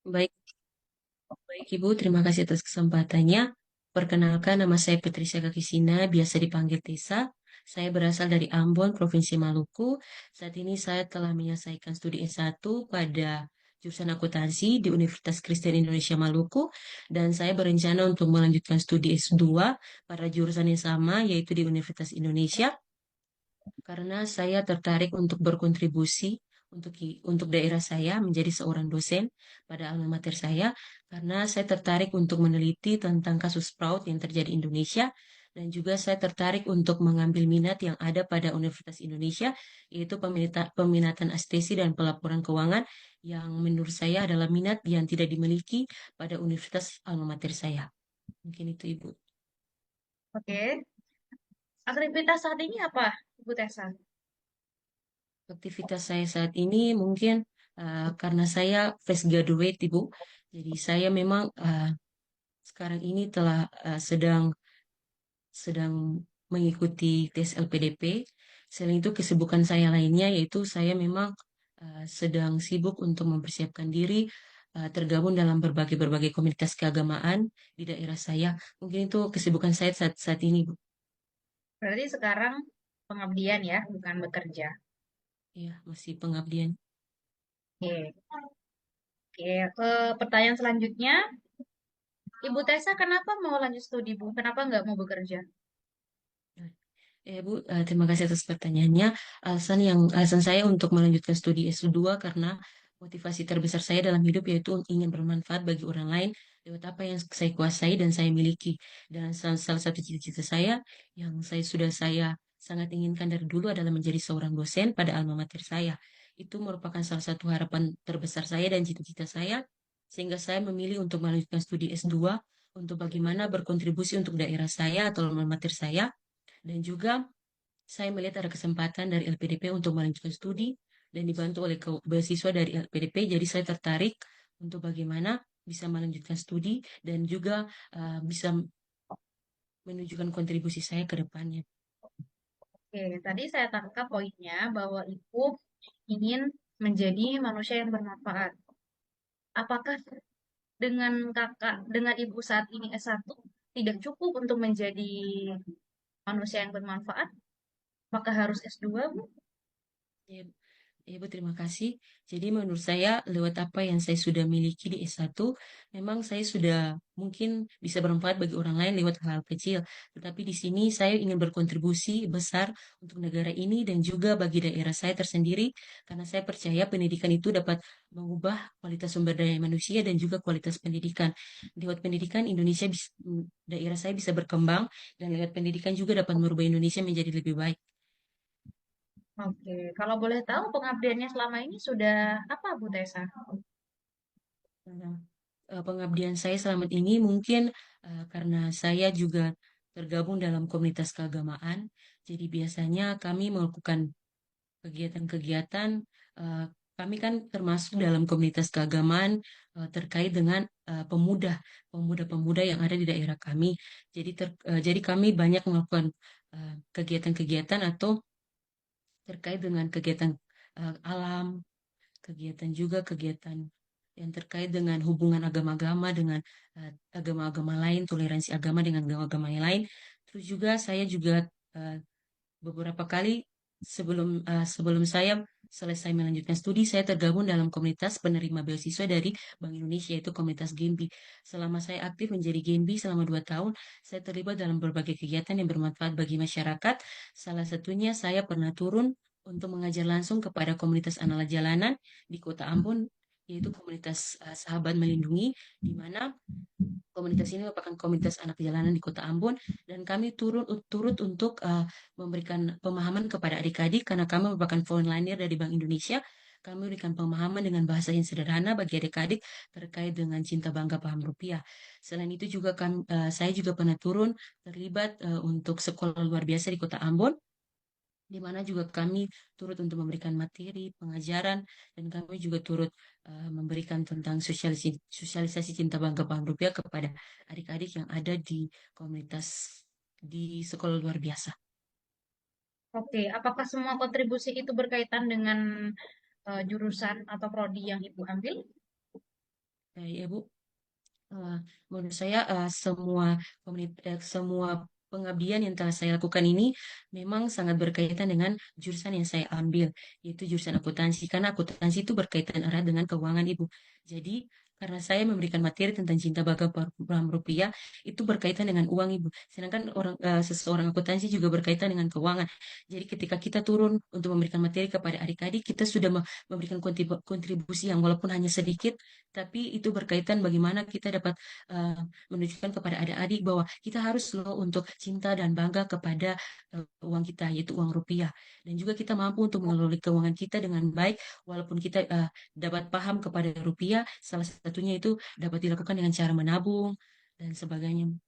Baik, baik Ibu, terima kasih atas kesempatannya. Perkenalkan, nama saya Patricia Kakisina, biasa dipanggil Tessa. Saya berasal dari Ambon, Provinsi Maluku. Saat ini saya telah menyelesaikan studi S1 pada jurusan akuntansi di Universitas Kristen Indonesia Maluku, dan saya berencana untuk melanjutkan studi S2 pada jurusan yang sama, yaitu di Universitas Indonesia, karena saya tertarik untuk berkontribusi untuk daerah saya menjadi seorang dosen pada alma mater saya, karena saya tertarik untuk meneliti tentang kasus fraud yang terjadi di Indonesia, dan juga saya tertarik untuk mengambil minat yang ada pada Universitas Indonesia, yaitu peminatan astesi dan pelaporan keuangan, yang menurut saya adalah minat yang tidak dimiliki pada universitas alma mater saya. Mungkin itu Ibu. Oke, aktivitas saat ini apa, Ibu Tessa? Aktivitas saya saat ini mungkin karena saya fresh graduate, Ibu. Jadi saya memang sekarang ini telah sedang sedang mengikuti tes LPDP. Selain itu kesibukan saya lainnya yaitu saya memang sedang sibuk untuk mempersiapkan diri tergabung dalam berbagai-berbagai komunitas keagamaan di daerah saya. Mungkin itu kesibukan saya saat ini, Bu. Berarti sekarang pengabdian ya, bukan bekerja. Ya, masih pengabdian. Oke, oke. Pertanyaan selanjutnya, Ibu Tessa kenapa mau lanjut studi, Bu? Kenapa nggak mau bekerja? Bu, terima kasih atas pertanyaannya. Alasan saya untuk melanjutkan studi S2 karena motivasi terbesar saya dalam hidup yaitu ingin bermanfaat bagi orang lain lewat apa yang saya kuasai dan saya miliki. Dan salah satu cita-cita saya yang saya sangat inginkan dari dulu adalah menjadi seorang dosen pada alma mater saya. Itu merupakan salah satu harapan terbesar saya dan cita-cita saya, sehingga saya memilih untuk melanjutkan studi S2 untuk bagaimana berkontribusi untuk daerah saya atau alma mater saya, dan juga saya melihat ada kesempatan dari LPDP untuk melanjutkan studi dan dibantu oleh beasiswa dari LPDP. Jadi saya tertarik untuk bagaimana bisa melanjutkan studi dan juga bisa menunjukkan kontribusi saya ke depannya. Oke, tadi saya tangkap poinnya bahwa Ibu ingin menjadi manusia yang bermanfaat. Apakah dengan Ibu saat ini S1 tidak cukup untuk menjadi manusia yang bermanfaat? Apakah harus S2, Bu? Ya, Ibu, terima kasih. Jadi menurut saya lewat apa yang saya sudah miliki di S1, memang saya sudah mungkin bisa bermanfaat bagi orang lain lewat hal-hal kecil. Tetapi di sini saya ingin berkontribusi besar untuk negara ini dan juga bagi daerah saya tersendiri, karena saya percaya pendidikan itu dapat mengubah kualitas sumber daya manusia dan juga kualitas pendidikan. Lewat pendidikan daerah saya bisa berkembang, dan lewat pendidikan juga dapat merubah Indonesia menjadi lebih baik. Oke, kalau boleh tahu pengabdiannya selama ini sudah apa, Bu Tessa? Nah, pengabdian saya selama ini mungkin karena saya juga tergabung dalam komunitas keagamaan, jadi biasanya kami melakukan kegiatan-kegiatan. eh, Kami kan termasuk dalam komunitas keagamaan terkait dengan pemuda-pemuda yang ada di daerah kami. Jadi kami banyak melakukan kegiatan-kegiatan atau terkait dengan kegiatan alam, kegiatan juga kegiatan yang terkait dengan hubungan agama-agama dengan agama-agama lain, toleransi agama dengan agama-agama yang lain. Terus juga saya juga eh, beberapa kali sebelum saya selesai melanjutkan studi, saya tergabung dalam komunitas penerima beasiswa dari Bank Indonesia, yaitu komunitas Gembi. Selama saya aktif menjadi Gembi selama 2 tahun, saya terlibat dalam berbagai kegiatan yang bermanfaat bagi masyarakat. Salah satunya saya pernah turun untuk mengajar langsung kepada komunitas anak jalanan di Kota Ambon, yaitu komunitas Sahabat Melindungi, di mana komunitas ini merupakan komunitas anak jalanan di Kota Ambon, dan kami turut untuk memberikan pemahaman kepada adik-adik karena kami merupakan frontliner dari Bank Indonesia. Kami memberikan pemahaman dengan bahasa yang sederhana bagi adik-adik terkait dengan cinta bangga paham rupiah. Selain itu juga saya juga pernah turun terlibat untuk sekolah luar biasa di Kota Ambon, di mana juga kami turut untuk memberikan materi, pengajaran, dan kami juga turut memberikan tentang sosialisasi cinta bangga paham rupiah kepada adik-adik yang ada di komunitas di sekolah luar biasa. Oke, apakah semua kontribusi itu berkaitan dengan jurusan atau prodi yang Ibu ambil? Ya, Bu. Eh, Menurut saya semua pengabdian yang telah saya lakukan ini memang sangat berkaitan dengan jurusan yang saya ambil, yaitu jurusan akuntansi. Karena akuntansi itu berkaitan erat dengan keuangan, Ibu. Jadi, karena saya memberikan materi tentang cinta baga paham rupiah, itu berkaitan dengan uang, Ibu. Sedangkan seseorang akuntansi juga berkaitan dengan keuangan. Jadi, ketika kita turun untuk memberikan materi kepada adik-adik, kita sudah memberikan kontribusi yang walaupun hanya sedikit, tapi itu berkaitan bagaimana kita dapat eh, menunjukkan kepada adik-adik bahwa kita harus loh untuk cinta dan bangga kepada uang kita, yaitu uang rupiah. Dan juga kita mampu untuk mengelola keuangan kita dengan baik, walaupun kita dapat paham kepada rupiah, salah satunya itu dapat dilakukan dengan cara menabung dan sebagainya.